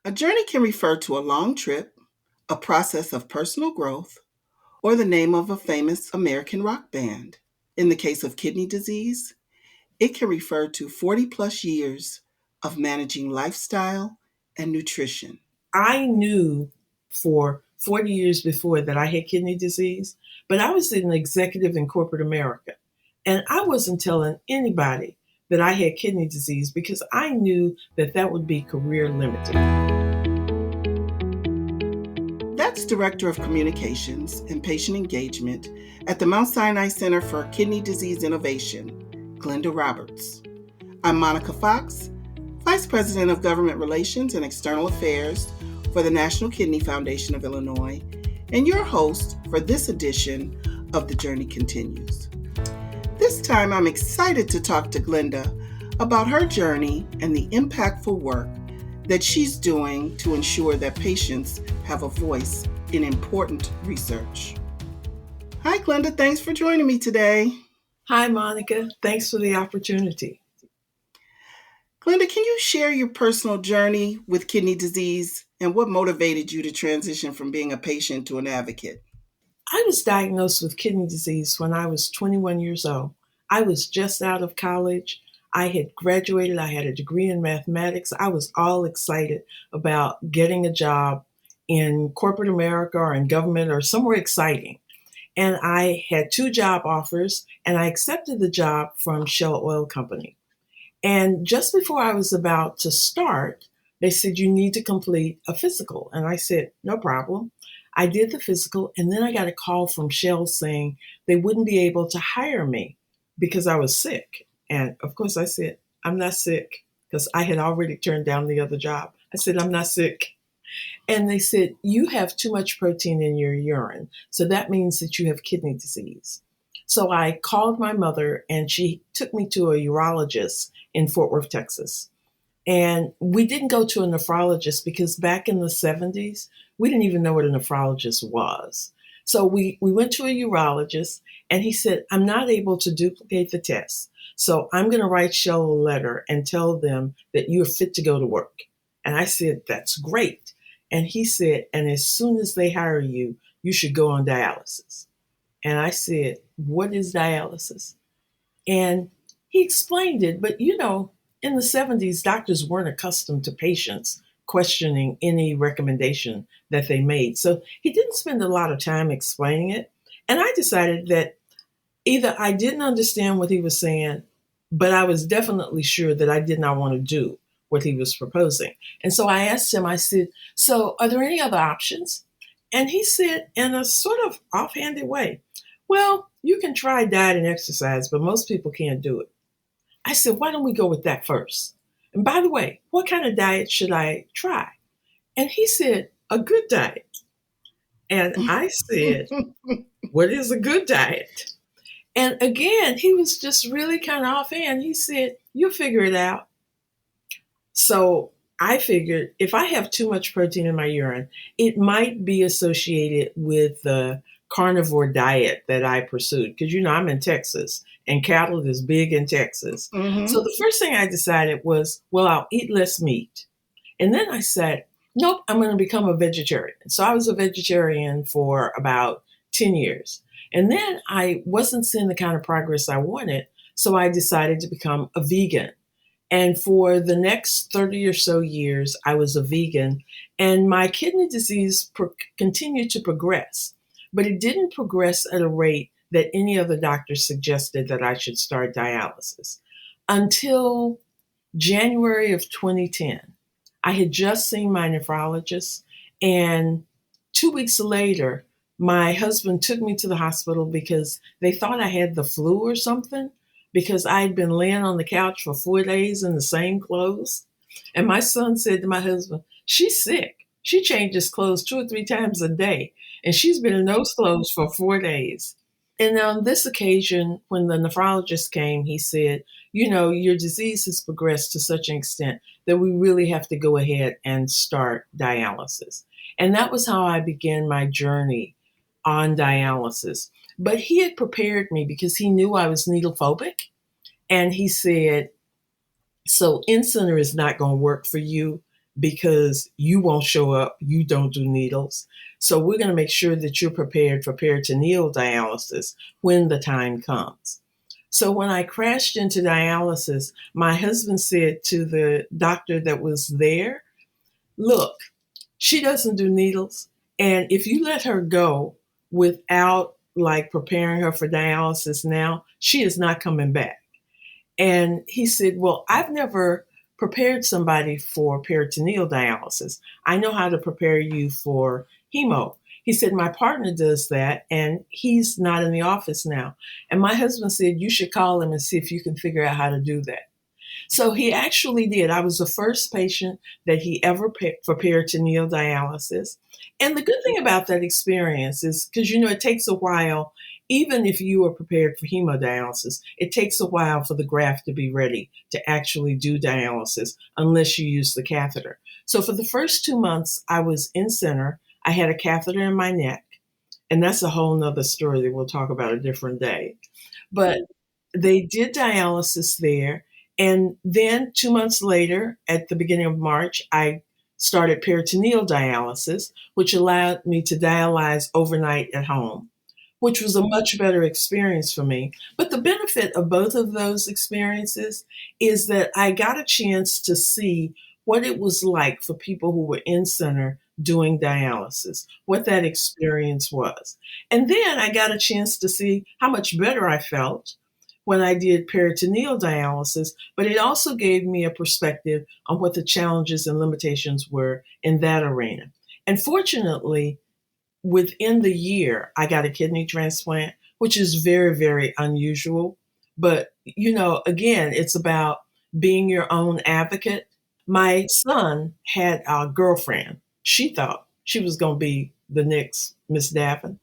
A journey can refer to a long trip, a process of personal growth, or the name of a famous American rock band. In the case of kidney disease, it can refer to 40 plus years of managing lifestyle and nutrition. I knew for 40 years before that I had kidney disease, but I was an executive in corporate America. And I wasn't telling anybody that I had kidney disease because I knew that that would be career limiting. That's Director of Communications and Patient Engagement at the Mount Sinai Center for Kidney Disease Innovation, Glenda Roberts. I'm Monica Fox, Vice President of Government Relations and External Affairs for the National Kidney Foundation of Illinois, and your host for this edition of The Journey Continues. This time, I'm excited to talk to Glenda about her journey and the impactful work that she's doing to ensure that patients have a voice in important research. Hi, Glenda. Thanks for joining me today. Hi, Monica. Thanks for the opportunity. Glenda, can you share your personal journey with kidney disease and what motivated you to transition from being a patient to an advocate? I was diagnosed with kidney disease when I was 21 years old. I was just out of college. I had graduated. I had a degree in mathematics. I was all excited about getting a job in corporate America or in government or somewhere exciting. And I had two job offers, and I accepted the job from Shell Oil Company. And just before I was about to start, they said, you need to complete a physical. And I said, no problem. I did the physical, and then I got a call from Shell saying they wouldn't be able to hire me because I was sick. And of course, I said, I'm not sick because I had already turned down the other job. I said, I'm not sick. And they said, you have too much protein in your urine. So that means that you have kidney disease. So I called my mother and she took me to a urologist in Fort Worth, Texas. And we didn't go to a nephrologist because back in the 70s, we didn't even know what a nephrologist was. So we went to a urologist and he said, I'm not able to duplicate the test. So I'm going to write Shell a letter and tell them that you're fit to go to work. And I said, that's great. And he said, and as soon as they hire you, you should go on dialysis. And I said, what is dialysis? And he explained it, but in the 70s, doctors weren't accustomed to patients questioning any recommendation that they made. So he didn't spend a lot of time explaining it. And I decided that either I didn't understand what he was saying, but I was definitely sure that I did not want to do what he was proposing. And so I asked him, I said, so are there any other options? And he said, in a sort of offhanded way, well, you can try diet and exercise, but most people can't do it. I said, why don't we go with that first? And by the way, what kind of diet should I try? And he said, a good diet. And I said, what is a good diet? And again, he was just really kind of offhand. He said, you'll figure it out. So I figured if I have too much protein in my urine, it might be associated with the carnivore diet that I pursued. Because, I'm in Texas and cattle is big in Texas. So Mm-hmm. the first thing I decided was, well, I'll eat less meat. And then I said, nope, I'm going to become a vegetarian. So I was a vegetarian for about 10 years. And then I wasn't seeing the kind of progress I wanted. So I decided to become a vegan. And for the next 30 or so years, I was a vegan, and my kidney disease continued to progress, but it didn't progress at a rate that any other doctor suggested that I should start dialysis until January of 2010. I had just seen my nephrologist, and 2 weeks later, my husband took me to the hospital because they thought I had the flu or something because I had been laying on the couch for 4 days in the same clothes. And my son said to my husband, she's sick. She changes clothes 2 or 3 times a day, and she's been in those clothes for 4 days. And on this occasion, when the nephrologist came, he said, your disease has progressed to such an extent that we really have to go ahead and start dialysis. And that was how I began my journey on dialysis. But he had prepared me because he knew I was needle phobic. And he said, so insulin is not going to work for you. because you won't show up, you don't do needles. So we're going to make sure that you're prepared for peritoneal dialysis when the time comes. So when I crashed into dialysis, my husband said to the doctor that was there, look, she doesn't do needles. And if you let her go without like preparing her for dialysis now, she is not coming back. And he said, well, I've never prepared somebody for peritoneal dialysis. I know how to prepare you for hemo. He said, my partner does that and he's not in the office now. And my husband said, you should call him and see if you can figure out how to do that. So he actually did. I was the first patient that he ever for peritoneal dialysis. And the good thing about that experience is because, it takes a while, even if you are prepared for hemodialysis, it takes a while for the graft to be ready to actually do dialysis unless you use the catheter. So for the first 2 months, I was in center. I had a catheter in my neck. And that's a whole nother story that we'll talk about a different day. But they did dialysis there. And then 2 months later, at the beginning of March, I started peritoneal dialysis, which allowed me to dialyze overnight at home, which was a much better experience for me. But the benefit of both of those experiences is that I got a chance to see what it was like for people who were in center doing dialysis, what that experience was. And then I got a chance to see how much better I felt when I did peritoneal dialysis, but it also gave me a perspective on what the challenges and limitations were in that arena. And fortunately, within the year, I got a kidney transplant, which is very, very unusual. But, again, it's about being your own advocate. My son had a girlfriend. She thought she was going to be the next Miss Davin,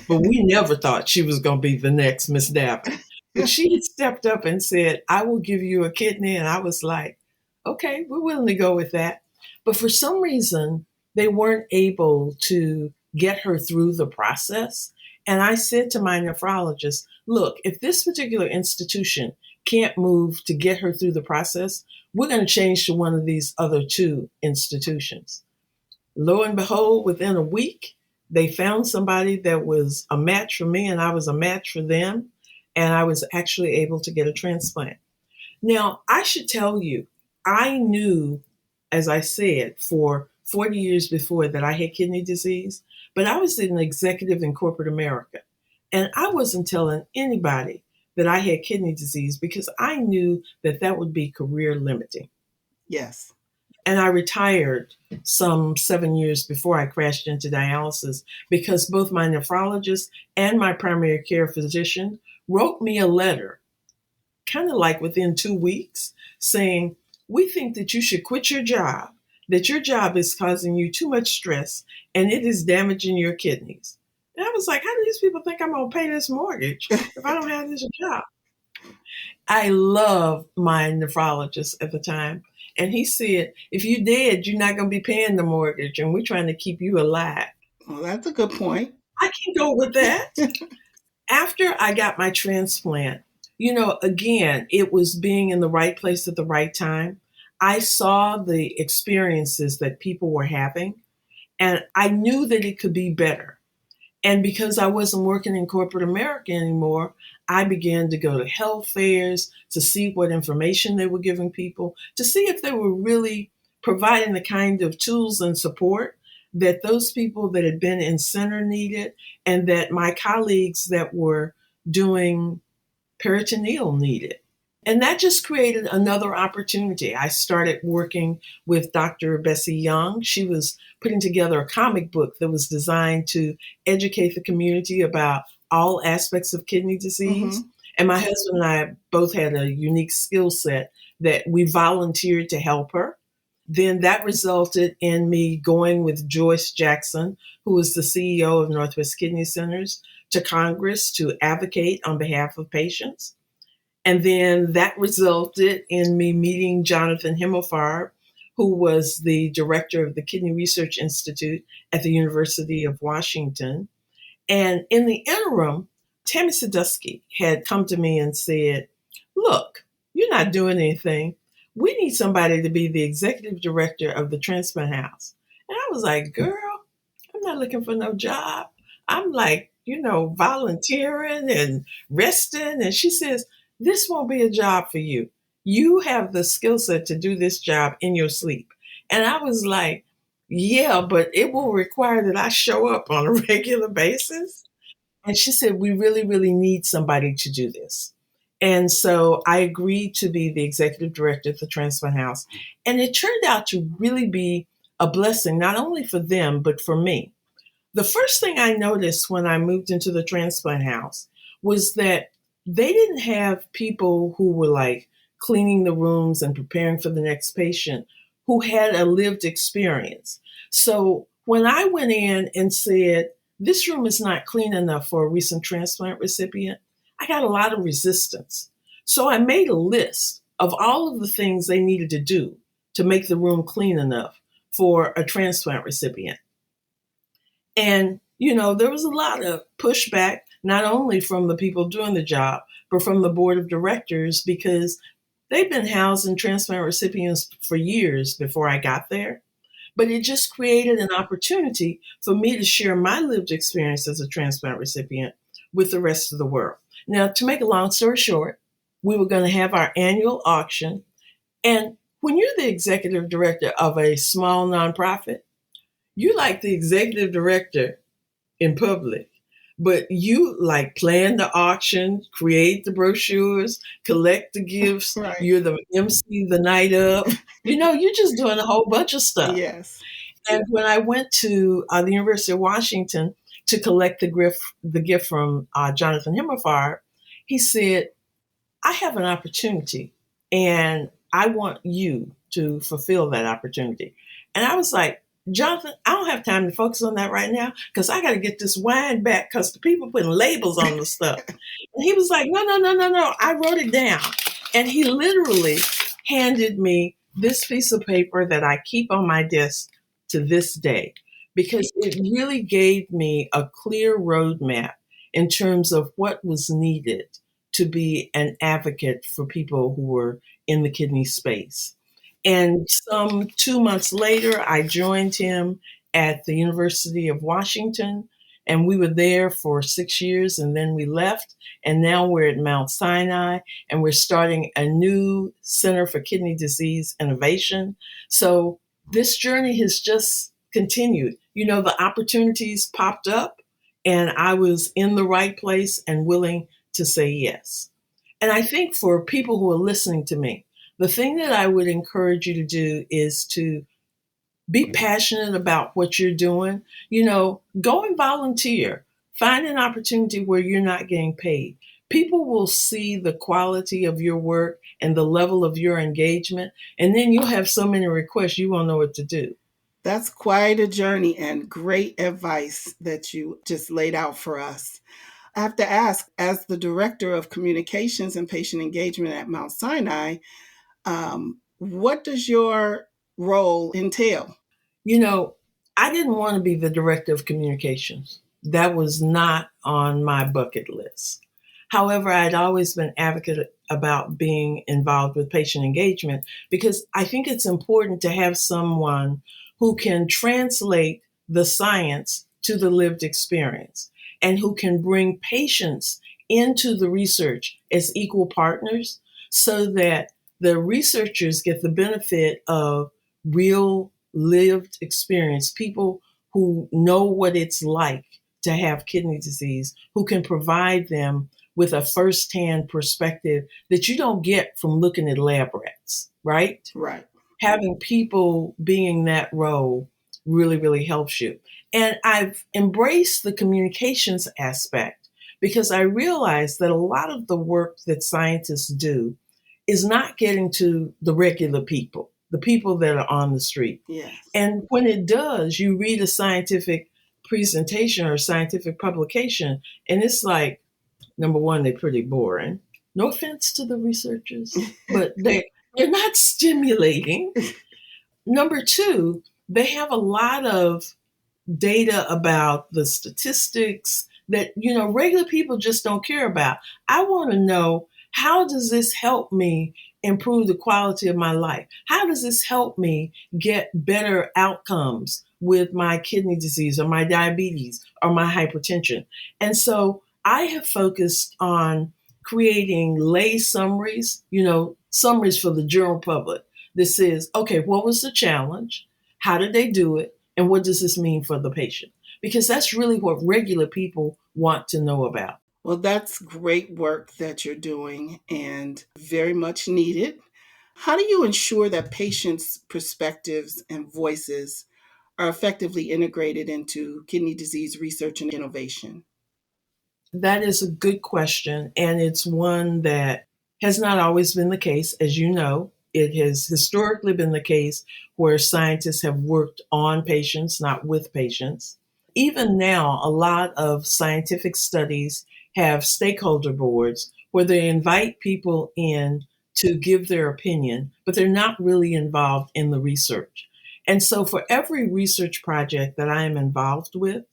but we never thought she was going to be the next Miss Davin. But she had stepped up and said, I will give you a kidney. And I was like, okay, we're willing to go with that. But for some reason, they weren't able to get her through the process. And I said to my nephrologist, look, if this particular institution can't move to get her through the process, we're going to change to one of these other two institutions. Lo and behold, within a week, they found somebody that was a match for me and I was a match for them. And I was actually able to get a transplant. Now, I should tell you, I knew, as I said, for 40 years before that I had kidney disease, but I was an executive in corporate America. And I wasn't telling anybody that I had kidney disease because I knew that that would be career limiting. Yes. And I retired some 7 years before I crashed into dialysis because both my nephrologist and my primary care physician wrote me a letter, kind of like within 2 weeks, saying, we think that you should quit your job, that your job is causing you too much stress and it is damaging your kidneys. And I was like, how do these people think I'm going to pay this mortgage if I don't have this job? I love my nephrologist at the time. And he said, if you're dead, you're not going to be paying the mortgage and we're trying to keep you alive. Well, that's a good point. I can go with that. After I got my transplant, again, it was being in the right place at the right time. I saw the experiences that people were having, and I knew that it could be better. And because I wasn't working in corporate America anymore, I began to go to health fairs to see what information they were giving people, to see if they were really providing the kind of tools and support that those people that had been in center needed and that my colleagues that were doing peritoneal needed. And that just created another opportunity. I started working with Dr. Bessie Young. She was putting together a comic book that was designed to educate the community about all aspects of kidney disease. Mm-hmm. And my husband and I both had a unique skill set that we volunteered to help her. Then that resulted in me going with Joyce Jackson, who was the CEO of Northwest Kidney Centers, to Congress to advocate on behalf of patients. And then that resulted in me meeting Jonathan Himmelfarb, who was the director of the Kidney Research Institute at the University of Washington. And in the interim, Tammy Sadusky had come to me and said, look, you're not doing anything. we need somebody to be the executive director of the transplant house. And I was like, girl, I'm not looking for no job. I'm like, volunteering and resting. And she says, this won't be a job for you. You have the skill set to do this job in your sleep. And I was like, yeah, but it will require that I show up on a regular basis. And she said, we really, really need somebody to do this. And so I agreed to be the executive director at the transplant house. And it turned out to really be a blessing, not only for them, but for me. The first thing I noticed when I moved into the transplant house was that they didn't have people who were like cleaning the rooms and preparing for the next patient who had a lived experience. So when I went in and said, this room is not clean enough for a recent transplant recipient, I got a lot of resistance. So I made a list of all of the things they needed to do to make the room clean enough for a transplant recipient. And, there was a lot of pushback, not only from the people doing the job, but from the board of directors, because they've been housing transplant recipients for years before I got there. But it just created an opportunity for me to share my lived experience as a transplant recipient with the rest of the world. Now, to make a long story short, we were going to have our annual auction. And when you're the executive director of a small nonprofit, you like the executive director in public, but you like plan the auction, create the brochures, collect the gifts. Right. You're the MC the night of. You're just doing a whole bunch of stuff. Yes. And when I went to the University of Washington to collect the gift from Jonathan Himmelfarb, he said, I have an opportunity and I want you to fulfill that opportunity. And I was like, Jonathan, I don't have time to focus on that right now because I got to get this wine back because the people putting labels on the stuff. And he was like, no. I wrote it down. And he literally handed me this piece of paper that I keep on my desk to this day because it really gave me a clear roadmap in terms of what was needed to be an advocate for people who were in the kidney space. And some 2 months later, I joined him at the University of Washington, and we were there for 6 years, and then we left. And now we're at Mount Sinai, and we're starting a new Center for Kidney Disease Innovation. So this journey has just continued. The opportunities popped up, and I was in the right place and willing to say yes. And I think for people who are listening to me, the thing that I would encourage you to do is to be passionate about what you're doing. Go and volunteer. Find an opportunity where you're not getting paid. People will see the quality of your work and the level of your engagement, and then you'll have so many requests you won't know what to do. That's quite a journey and great advice that you just laid out for us. I have to ask, as the Director of Communications and Patient Engagement at Mount Sinai, what does your role entail? I didn't want to be the Director of Communications. That was not on my bucket list. However, I'd always been advocate about being involved with patient engagement because I think it's important to have someone who can translate the science to the lived experience and who can bring patients into the research as equal partners so that the researchers get the benefit of real lived experience, people who know what it's like to have kidney disease, who can provide them with a firsthand perspective that you don't get from looking at lab rats, right? Right. Having people being that role really, really helps you. And I've embraced the communications aspect because I realize that a lot of the work that scientists do is not getting to the regular people, the people that are on the street. Yes. And when it does, you read a scientific presentation or a scientific publication, and it's like, number one, they're pretty boring. No offense to the researchers, but they're not stimulating. Number two, they have a lot of data about the statistics that, regular people just don't care about. I want to know, how does this help me improve the quality of my life? How does this help me get better outcomes with my kidney disease or my diabetes or my hypertension? And so I have focused on creating lay summaries, summaries for the general public. This is, okay, what was the challenge? How did they do it? And what does this mean for the patient? Because that's really what regular people want to know about. Well, that's great work that you're doing and very much needed. How do you ensure that patients' perspectives and voices are effectively integrated into kidney disease research and innovation? That is a good question, and it's one that has not always been the case. As you know, it has historically been the case where scientists have worked on patients, not with patients. Even now, a lot of scientific studies have stakeholder boards where they invite people in to give their opinion, but they're not really involved in the research. And so, for every research project that I am involved with,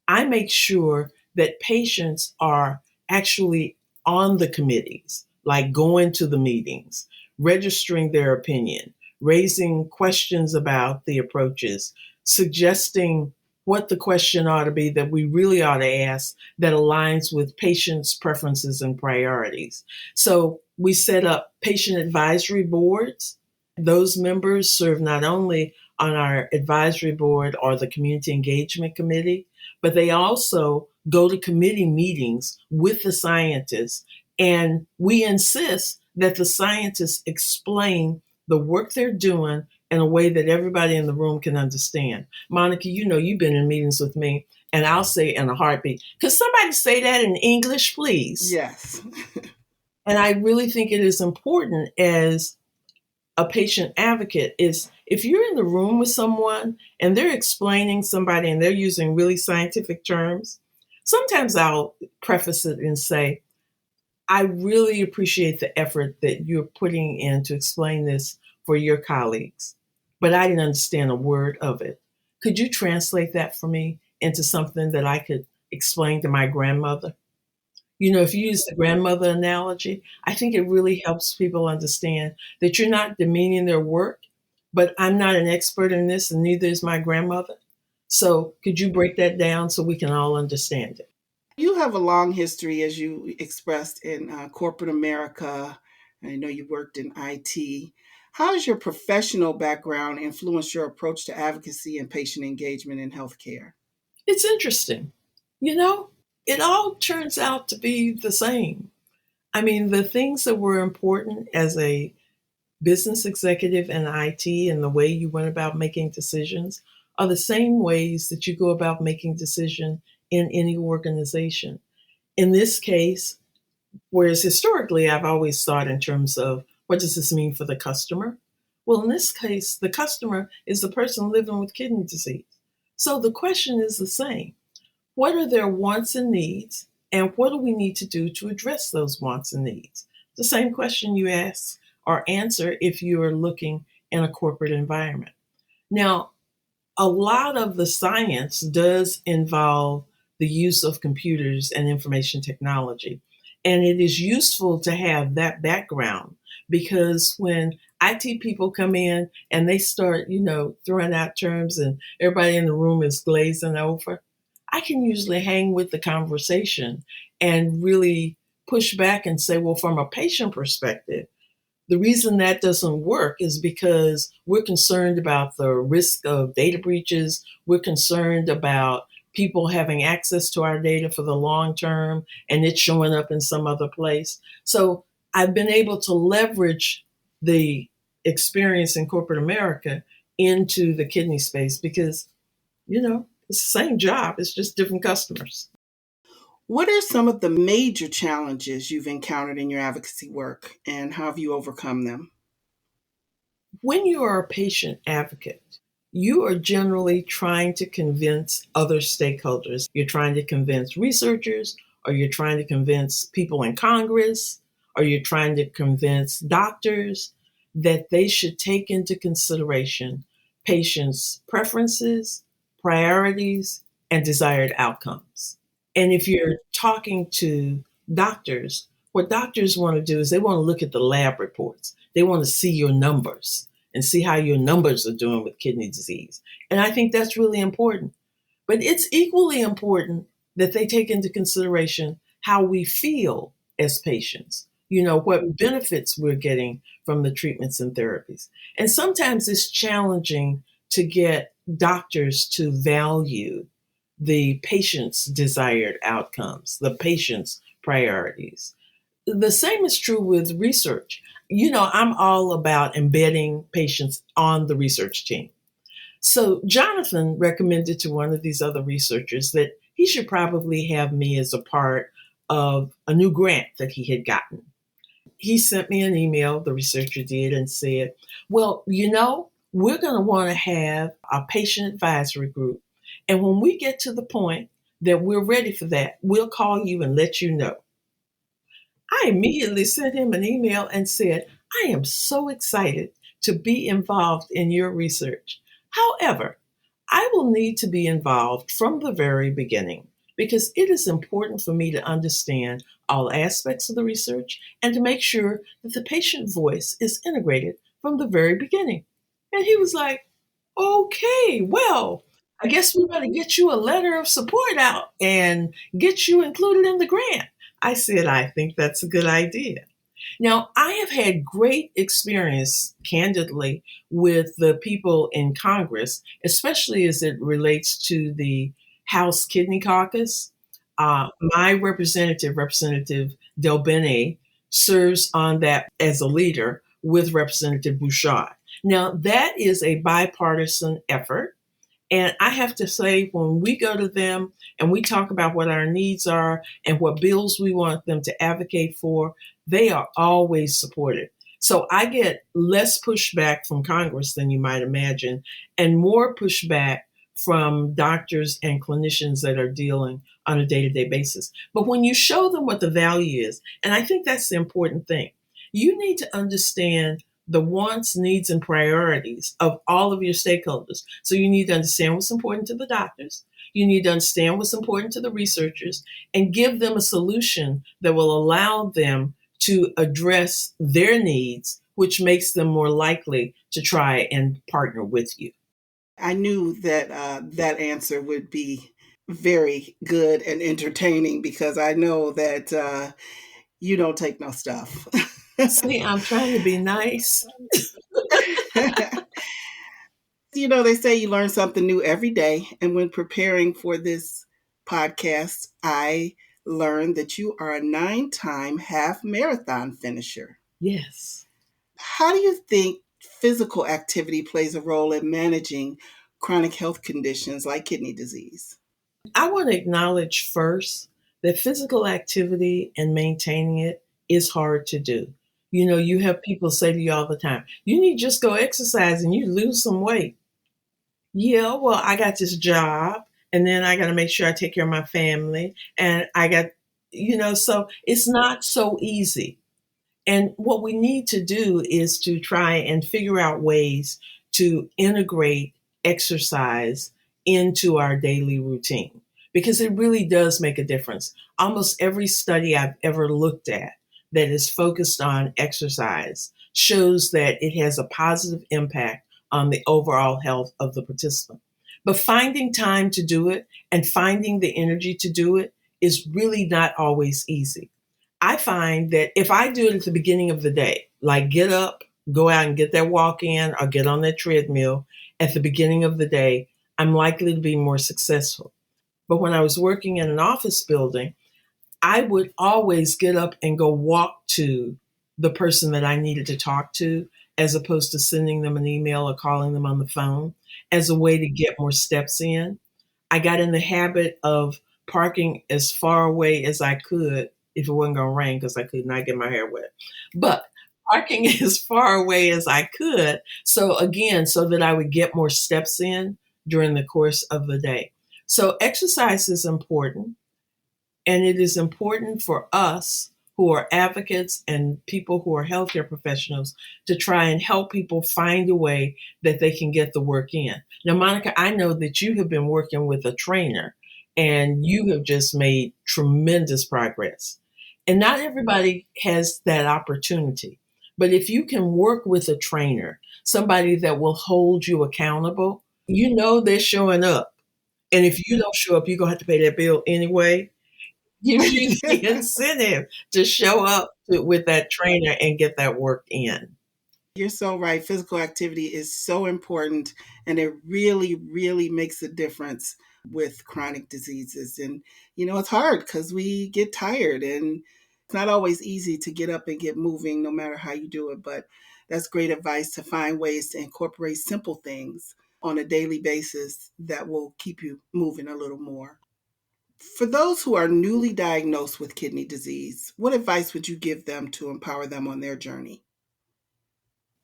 I make sure that patients are actually on the committees, like going to the meetings, registering their opinion, raising questions about the approaches, suggesting what the question ought to be that we really ought to ask that aligns with patients' preferences and priorities. So we set up patient advisory boards. Those members serve not only on our advisory board or the community engagement committee, but they also go to committee meetings with the scientists. And we insist that the scientists explain the work they're doing in a way that everybody in the room can understand. Monica, you've been in meetings with me, and I'll say in a heartbeat, could somebody say that in English, please? Yes. And I really think it is important as a patient advocate is if you're in the room with someone and they're explaining somebody and they're using really scientific terms, sometimes I'll preface it and say, I really appreciate the effort that you're putting in to explain this for your colleagues, but I didn't understand a word of it. Could you translate that for me into something that I could explain to my grandmother? If you use the grandmother analogy, I think it really helps people understand that you're not demeaning their work, but I'm not an expert in this and neither is my grandmother. So could you break that down so we can all understand it? You have a long history, as you expressed, in corporate America. I know you worked in IT. How has your professional background influenced your approach to advocacy and patient engagement in healthcare? It's interesting. You know, it all turns out to be the same. I mean, the things that were important as a business executive in IT and the way you went about making decisions are the same ways that you go about making decisions in any organization. In this case, whereas historically I've always thought in terms of what does this mean for the customer? Well, in this case, the customer is the person living with kidney disease. So the question is the same. What are their wants and needs? And what do we need to do to address those wants and needs? The same question you ask or answer if you are looking in a corporate environment. Now, a lot of the science does involve the use of computers and information technology. And it is useful to have that background because when IT people come in and they start, throwing out terms and everybody in the room is glazing over, I can usually hang with the conversation and really push back and say, well, from a patient perspective, the reason that doesn't work is because we're concerned about the risk of data breaches. We're concerned about people having access to our data for the long term and it showing up in some other place. So I've been able to leverage the experience in corporate America into the kidney space because, it's the same job, it's just different customers. What are some of the major challenges you've encountered in your advocacy work, and how have you overcome them? When you are a patient advocate, you are generally trying to convince other stakeholders. You're trying to convince researchers, or you're trying to convince people in Congress, or you're trying to convince doctors that they should take into consideration patients' preferences, priorities, and desired outcomes. And if you're talking to doctors, what doctors want to do is they want to look at the lab reports. They want to see your numbers and see how your numbers are doing with kidney disease. And I think that's really important. But it's equally important that they take into consideration how we feel as patients, what benefits we're getting from the treatments and therapies. And sometimes it's challenging to get doctors to value the patient's desired outcomes, the patient's priorities. The same is true with research. I'm all about embedding patients on the research team. So Jonathan recommended to one of these other researchers that he should probably have me as a part of a new grant that he had gotten. He sent me an email, the researcher did, and said, well, we're going to want to have a patient advisory group. And when we get to the point that we're ready for that, we'll call you and let you know. I immediately sent him an email and said, I am so excited to be involved in your research. However, I will need to be involved from the very beginning because it is important for me to understand all aspects of the research and to make sure that the patient voice is integrated from the very beginning. And he was like, okay, well, I guess we're going to get you a letter of support out and get you included in the grant. I said, I think that's a good idea. Now, I have had great experience, candidly, with the people in Congress, especially as it relates to the House Kidney Caucus. My representative, Representative Del Bene, serves on that as a leader with Representative Bouchard. Now, that is a bipartisan effort. And I have to say, when we go to them and we talk about what our needs are and what bills we want them to advocate for, they are always supported. So I get less pushback from Congress than you might imagine, and more pushback from doctors and clinicians that are dealing on a day-to-day basis. But when you show them what the value is, and I think that's the important thing, you need to understand the wants, needs, and priorities of all of your stakeholders. So you need to understand what's important to the doctors. You need to understand what's important to the researchers and give them a solution that will allow them to address their needs, which makes them more likely to try and partner with you. I knew that that answer would be very good and entertaining because I know that you don't take no stuff. See, I'm trying to be nice. They say you learn something new every day. And when preparing for this podcast, I learned that you are a 9-time half marathon finisher. Yes. How do you think physical activity plays a role in managing chronic health conditions like kidney disease? I want to acknowledge first that physical activity and maintaining it is hard to do. You have people say to you all the time, you need to just go exercise and you lose some weight. Yeah, well, I got this job and then I got to make sure I take care of my family. And I got, so it's not so easy. And what we need to do is to try and figure out ways to integrate exercise into our daily routine because it really does make a difference. Almost every study I've ever looked at that is focused on exercise shows that it has a positive impact on the overall health of the participant. But finding time to do it and finding the energy to do it is really not always easy. I find that if I do it at the beginning of the day, like get up, go out and get that walk in or get on that treadmill at the beginning of the day, I'm likely to be more successful. But when I was working in an office building, I would always get up and go walk to the person that I needed to talk to, as opposed to sending them an email or calling them on the phone as a way to get more steps in. I got in the habit of parking as far away as I could if it wasn't going to rain because I could not get my hair wet. But parking as far away as I could. So again, so that I would get more steps in during the course of the day. So exercise is important. And it is important for us who are advocates and people who are healthcare professionals to try and help people find a way that they can get the work in. Now, Monica, I know that you have been working with a trainer and you have just made tremendous progress. And not everybody has that opportunity. But if you can work with a trainer, somebody that will hold you accountable, you know they're showing up. And if you don't show up, you're going to have to pay that bill anyway. Gives you the incentive to show up with that trainer and get that work in. You're so right. Physical activity is so important, and it really, really makes a difference with chronic diseases. And, it's hard because we get tired, and it's not always easy to get up and get moving no matter how you do it. But that's great advice to find ways to incorporate simple things on a daily basis that will keep you moving a little more. For those who are newly diagnosed with kidney disease, what advice would you give them to empower them on their journey?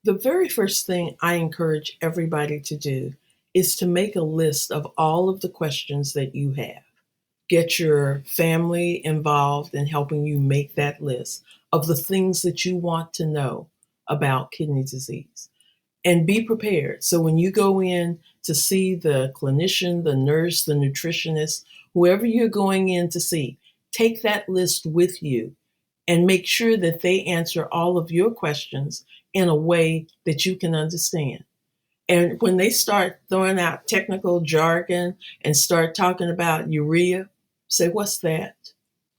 The very first thing I encourage everybody to do is to make a list of all of the questions that you have. Get your family involved in helping you make that list of the things that you want to know about kidney disease. And be prepared. So when you go in to see the clinician, the nurse, the nutritionist, whoever you're going in to see, take that list with you and make sure that they answer all of your questions in a way that you can understand. And when they start throwing out technical jargon and start talking about urea, say, what's that?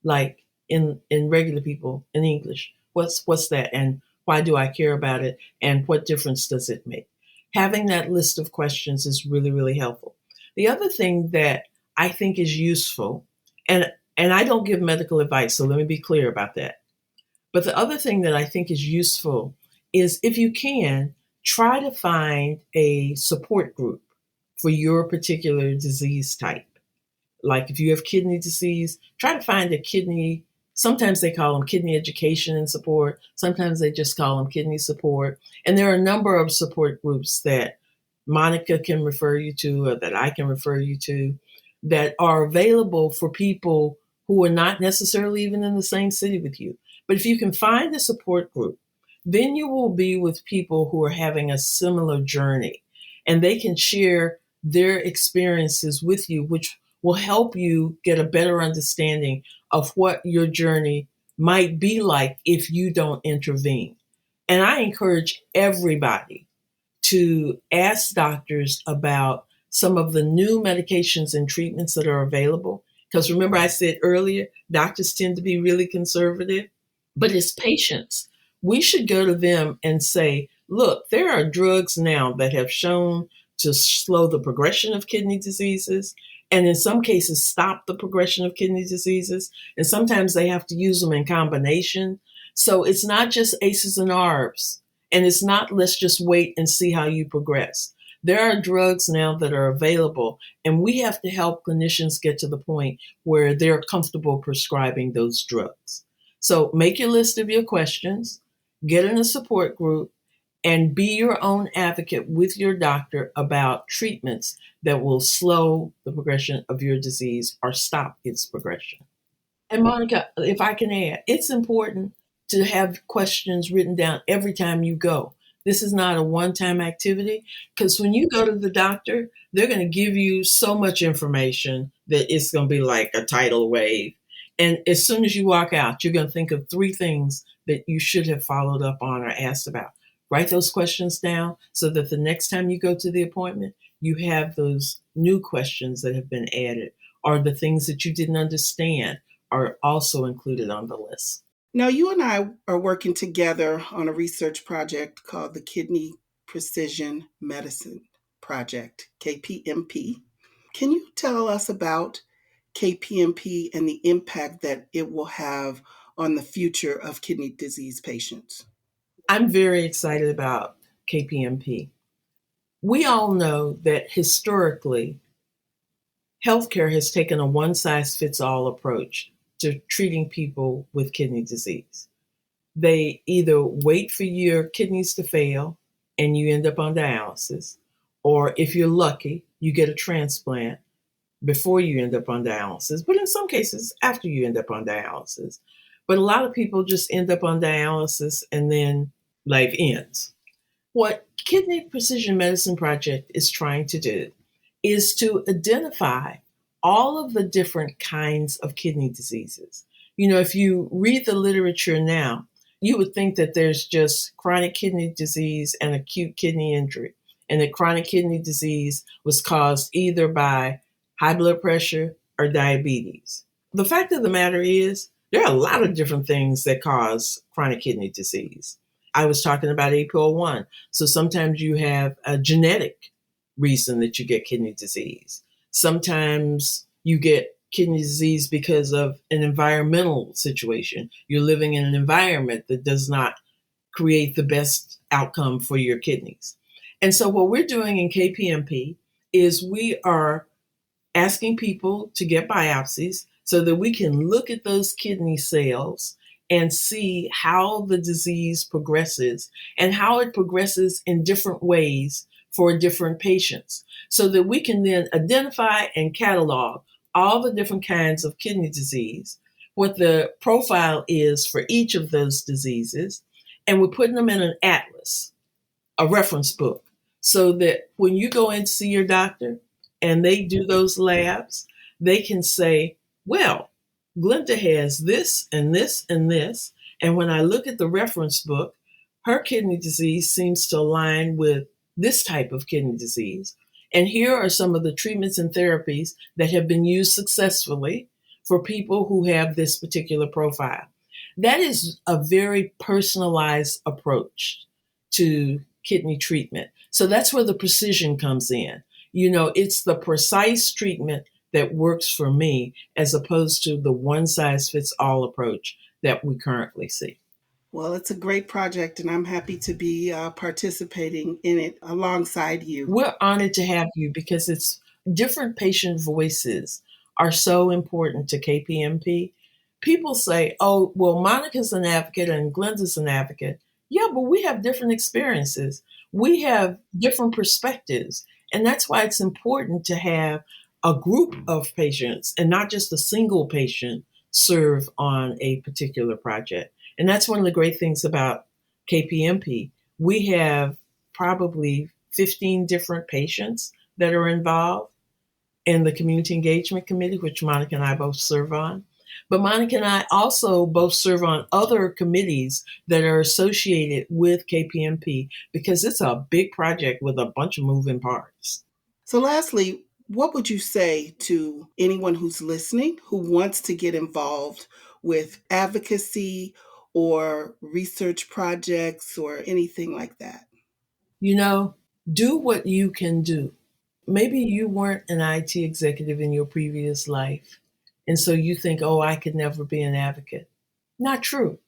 Like in regular people in English, what's that? And why do I care about it? And what difference does it make? Having that list of questions is really, really helpful. The other thing that I think is useful, and I don't give medical advice, so let me be clear about that. But the other thing that I think is useful is if you can, try to find a support group for your particular disease type. Like if you have kidney disease, try to find a kidney. Sometimes they call them kidney education and support. Sometimes they just call them kidney support. And there are a number of support groups that Monica can refer you to or that I can refer you to that are available for people who are not necessarily even in the same city with you. But if you can find a support group, then you will be with people who are having a similar journey and they can share their experiences with you, which will help you get a better understanding of what your journey might be like if you don't intervene. And I encourage everybody to ask doctors about some of the new medications and treatments that are available. Because remember, I said earlier, doctors tend to be really conservative. But as patients, we should go to them and say, look, there are drugs now that have shown to slow the progression of kidney diseases, and in some cases, stop the progression of kidney diseases. And sometimes they have to use them in combination. So it's not just ACEs and ARBs, and it's not let's just wait and see how you progress. There are drugs now that are available, and we have to help clinicians get to the point where they're comfortable prescribing those drugs. So make your list of your questions, get in a support group, and be your own advocate with your doctor about treatments that will slow the progression of your disease or stop its progression. And Monica, if I can add, it's important to have questions written down every time you go. This is not a one time activity because when you go to the doctor, they're going to give you so much information that it's going to be like a tidal wave. And as soon as you walk out, you're going to think of three things that you should have followed up on or asked about. Write those questions down so that the next time you go to the appointment, you have those new questions that have been added or the things that you didn't understand are also included on the list. Now, you and I are working together on a research project called the Kidney Precision Medicine Project, KPMP. Can you tell us about KPMP and the impact that it will have on the future of kidney disease patients? I'm very excited about KPMP. We all know that historically, healthcare has taken a one size fits all approach to treating people with kidney disease. They either wait for your kidneys to fail and you end up on dialysis, or if you're lucky, you get a transplant before you end up on dialysis, but in some cases, after you end up on dialysis. But a lot of people just end up on dialysis and then life ends. What Kidney Precision Medicine Project is trying to do is to identify all of the different kinds of kidney diseases. You know, if you read the literature now, You would think that there's just chronic kidney disease and acute kidney injury, and that chronic kidney disease was caused either by high blood pressure or diabetes. The fact of the matter is, there are a lot of different things that cause chronic kidney disease. I was talking about APOL1. So sometimes you have a genetic reason that you get kidney disease. Sometimes you get kidney disease because of an environmental situation. You're living in an environment that does not create the best outcome for your kidneys. And so what we're doing in KPMP is we are asking people to get biopsies so that we can look at those kidney cells and see how the disease progresses and how it progresses in different ways for different patients, so that we can then identify and catalog all the different kinds of kidney disease, what the profile is for each of those diseases, and we're putting them in an atlas, a reference book, so that when you go in to see your doctor and they do those labs, they can say, well, Glenda has this and this and this. And when I look at the reference book, her kidney disease seems to align with this type of kidney disease. And here are some of the treatments and therapies that have been used successfully for people who have this particular profile. That is a very personalized approach to kidney treatment. So that's where the precision comes in. It's the precise treatment that works for me as opposed to the one size fits all approach that we currently see. Well, it's a great project, and I'm happy to be participating in it alongside you. We're honored to have you because it's different patient voices are so important to KPMP. People say, oh, well, Monica's an advocate and Glenda's an advocate. Yeah, but we have different experiences. We have different perspectives. And that's why it's important to have a group of patients and not just a single patient serve on a particular project. And that's one of the great things about KPMP. We have probably 15 different patients that are involved in the Community Engagement Committee, which Monica and I both serve on. But Monica and I also both serve on other committees that are associated with KPMP because it's a big project with a bunch of moving parts. So, lastly, what would you say to anyone who's listening who wants to get involved with advocacy or research projects or anything like that? Do what you can do. Maybe you weren't an IT executive in your previous life, and so you think, oh, I could never be an advocate. Not true.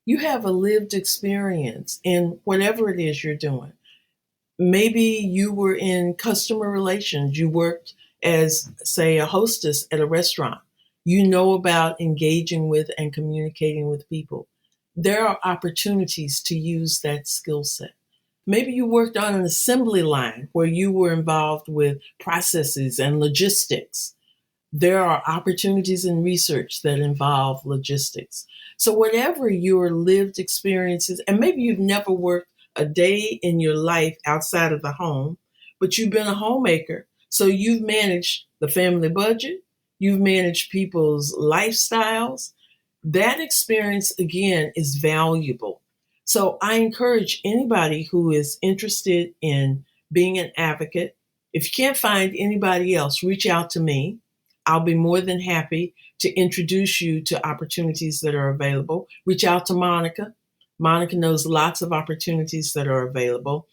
You have a lived experience in whatever it is you're doing. Maybe you were in customer relations. You worked as, say, a hostess at a restaurant. You know about engaging with and communicating with people. There are opportunities to use that skill set. Maybe you worked on an assembly line where you were involved with processes and logistics. There are opportunities in research that involve logistics. So whatever your lived experiences, and maybe you've never worked a day in your life outside of the home, but you've been a homemaker. So you've managed the family budget, you've managed people's lifestyles. That experience, again, is valuable. So I encourage anybody who is interested in being an advocate, if you can't find anybody else, reach out to me. I'll be more than happy to introduce you to opportunities that are available. Reach out to Monica. Monica knows lots of opportunities that are available.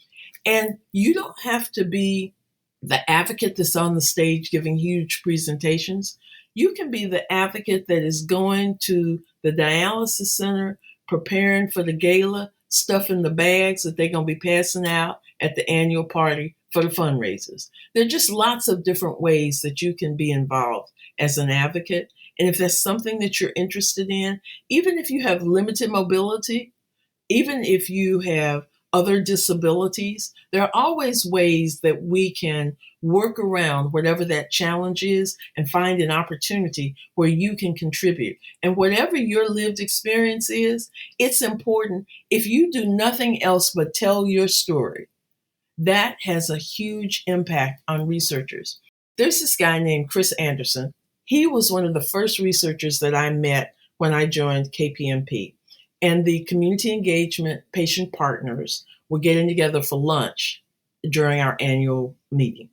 And you don't have to be the advocate that's on the stage giving huge presentations. You can be the advocate that is going to the dialysis center, preparing for the gala, stuffing the bags that they're going to be passing out at the annual party for the fundraisers. There are just lots of different ways that you can be involved as an advocate. And if that's something that you're interested in, even if you have limited mobility, even if you have other disabilities, there are always ways that we can work around whatever that challenge is and find an opportunity where you can contribute. And whatever your lived experience is, it's important. If you do nothing else but tell your story, that has a huge impact on researchers. There's this guy named Chris Anderson. He was one of the first researchers that I met when I joined KPMP. And the community engagement patient partners were getting together for lunch during our annual meeting.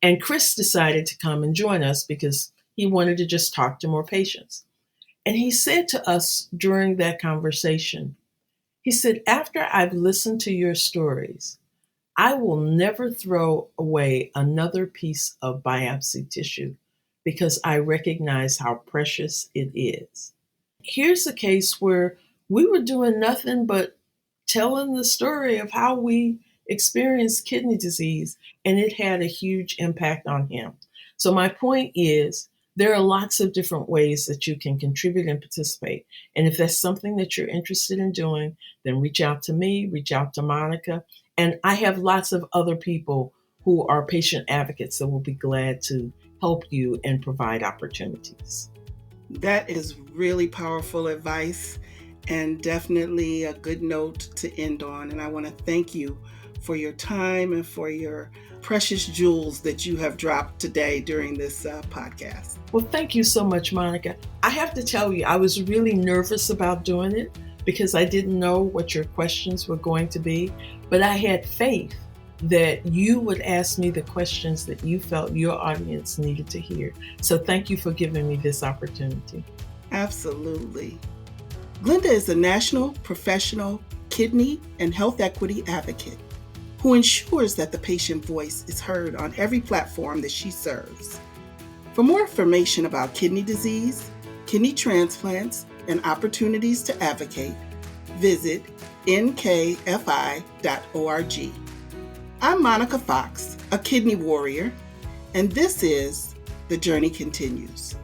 And Chris decided to come and join us because he wanted to just talk to more patients. And he said to us during that conversation, he said, after I've listened to your stories, I will never throw away another piece of biopsy tissue because I recognize how precious it is. Here's a case where we were doing nothing but telling the story of how we experienced kidney disease, and it had a huge impact on him. So my point is, there are lots of different ways that you can contribute and participate. And if that's something that you're interested in doing, then reach out to me, reach out to Monica. And I have lots of other people who are patient advocates that will be glad to help you and provide opportunities. That is really powerful advice and definitely a good note to end on. And I want to thank you for your time and for your precious jewels that you have dropped today during this podcast. Well, thank you so much, Monica. I have to tell you, I was really nervous about doing it because I didn't know what your questions were going to be, but I had faith that you would ask me the questions that you felt your audience needed to hear. So thank you for giving me this opportunity. Absolutely. Glenda is a national professional kidney and health equity advocate who ensures that the patient voice is heard on every platform that she serves. For more information about kidney disease, kidney transplants, and opportunities to advocate, visit nkfi.org. I'm Monica Fox, a kidney warrior, and this is The Journey Continues.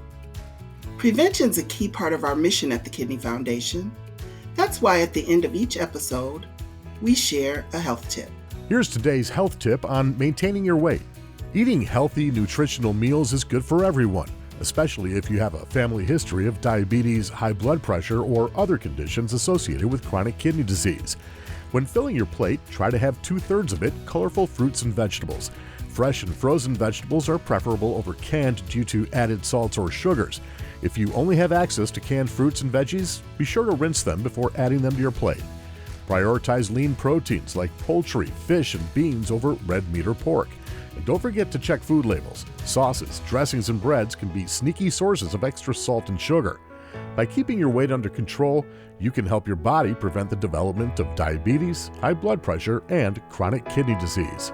Prevention is a key part of our mission at the Kidney Foundation. That's why at the end of each episode, we share a health tip. Here's today's health tip on maintaining your weight. Eating healthy, nutritional meals is good for everyone, especially if you have a family history of diabetes, high blood pressure, or other conditions associated with chronic kidney disease. When filling your plate, try to have 2/3 of it colorful fruits and vegetables. Fresh and frozen vegetables are preferable over canned due to added salts or sugars. If you only have access to canned fruits and veggies, be sure to rinse them before adding them to your plate. Prioritize lean proteins like poultry, fish, and beans over red meat or pork. And don't forget to check food labels. Sauces, dressings, and breads can be sneaky sources of extra salt and sugar. By keeping your weight under control, you can help your body prevent the development of diabetes, high blood pressure, and chronic kidney disease.